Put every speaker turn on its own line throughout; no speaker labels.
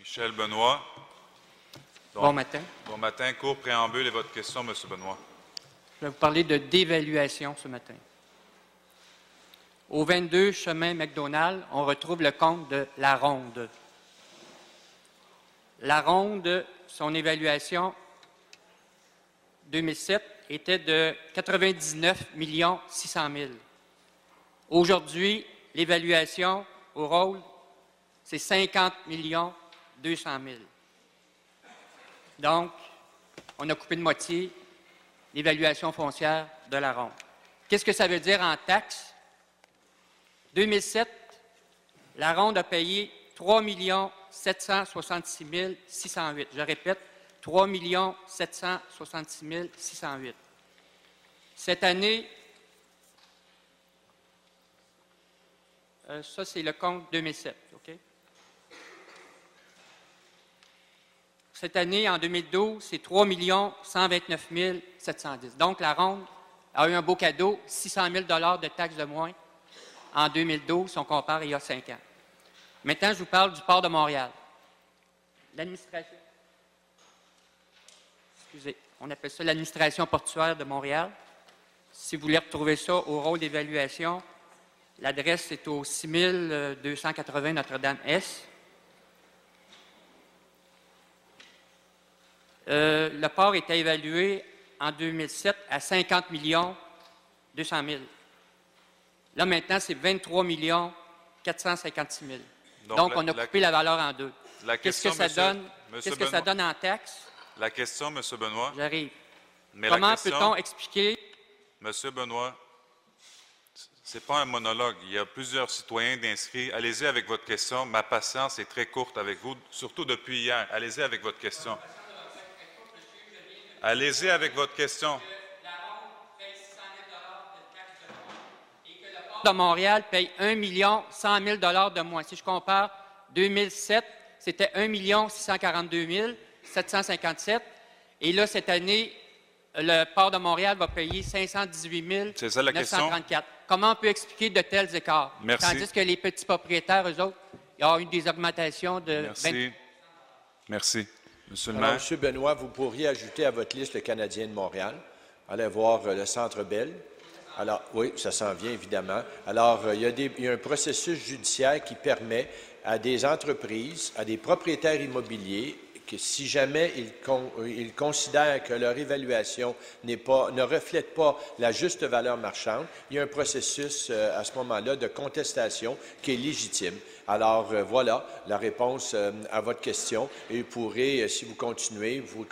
Michel Benoît. Donc,
Bon matin.
Bon matin. Court préambule et votre question, M. Benoît.
Je vais vous parler de dévaluation ce matin. Au 22 chemin McDonald, on retrouve le compte de La Ronde. La Ronde, son évaluation 2007 était de 99 600 000. Aujourd'hui, l'évaluation au rôle, c'est 50 200 000. Donc, on a coupé de moitié l'évaluation foncière de La Ronde. Qu'est-ce que ça veut dire en taxes? 2007, La Ronde a payé 3 766 608. Je répète, 3 766 608. Cette année, ça c'est le compte 2007, OK? Cette année, en 2012, c'est 3 129 710. Donc, La Ronde a eu un beau cadeau, 600 000 de taxes de moins en 2012, si on compare il y a 5 ans. Maintenant, je vous parle du port de Montréal. L'administration, on appelle ça l'administration portuaire de Montréal. Si vous voulez retrouver ça au rôle d'évaluation, l'adresse est au 6280 Notre-Dame-Est. Le port était évalué en 2007 à 50 200 000. Là, maintenant, c'est 23 456 000. Donc, on a coupé la valeur en deux. Qu'est-ce que ça donne? Qu'est-ce que ça donne en taxes?
La question, M. Benoît.
J'arrive.
Mais
comment peut-on expliquer?
M. Benoît, ce n'est pas un monologue. Il y a plusieurs citoyens d'inscrits. Allez-y avec votre question. Ma patience est très courte avec vous, surtout depuis hier. Allez-y avec votre question. Allez-y avec votre question.
De Montréal paye 1 100 000 de moins. Si je compare 2007, c'était 1 642 757. Et là, cette année, le port de Montréal va payer 518 934. Comment on peut expliquer de tels écarts?
Merci.
Tandis que les petits propriétaires, eux autres, ils ont eu des augmentations de...
Merci. Merci. Monsieur le
maire.
maire.
M. Benoît, vous pourriez ajouter à votre liste le Canadien de Montréal. Allez voir le Centre Bell. Alors, oui, ça s'en vient, évidemment. Alors, il y a un processus judiciaire qui permet à des entreprises, à des propriétaires immobiliers, que si jamais ils considèrent que leur évaluation ne reflète pas la juste valeur marchande, il y a un processus à ce moment-là de contestation qui est légitime. Alors, voilà la réponse à votre question. Et vous pourrez, si vous continuez pour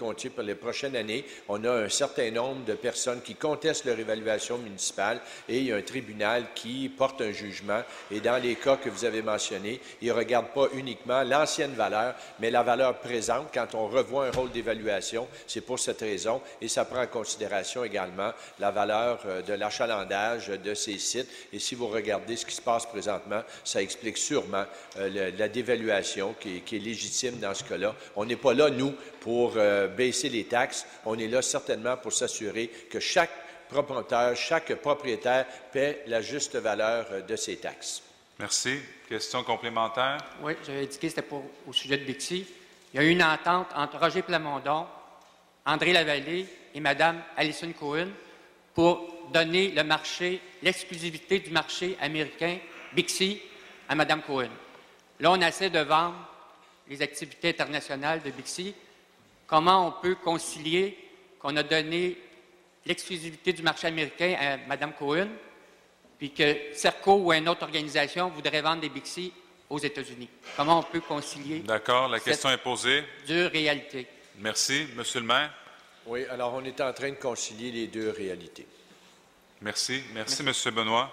les prochaines années, on a un certain nombre de personnes qui contestent leur évaluation municipale et il y a un tribunal qui porte un jugement. Et dans les cas que vous avez mentionnés, il ne regarde pas uniquement l'ancienne valeur, mais la valeur présente. Quand on revoit un rôle d'évaluation, c'est pour cette raison. Et ça prend en considération également la valeur de l'achalandage de ces sites. Et si vous regardez ce qui se passe présentement, ça explique sûrement la dévaluation qui est légitime dans ce cas-là. On n'est pas là, nous, pour baisser les taxes. On est là certainement pour s'assurer que chaque propriétaire paie la juste valeur de ses taxes.
Merci. Question complémentaire?
Oui, j'avais indiqué que c'était au sujet de Bixi. Il y a eu une entente entre Roger Plamondon, André Lavallée et Mme Alison Cohen pour donner l'exclusivité du marché américain Bixi à Mme Cohen. Là, on essaie de vendre les activités internationales de Bixi. Comment on peut concilier qu'on a donné l'exclusivité du marché américain à Mme Cohen, puis que Serco ou une autre organisation voudrait vendre des Bixi aux États-Unis? Comment on peut concilier?
D'accord, la question est posée.
Deux réalités.
Merci. Monsieur le maire.
Oui, alors on est en train de concilier les deux réalités.
Merci. Merci, M. Benoît.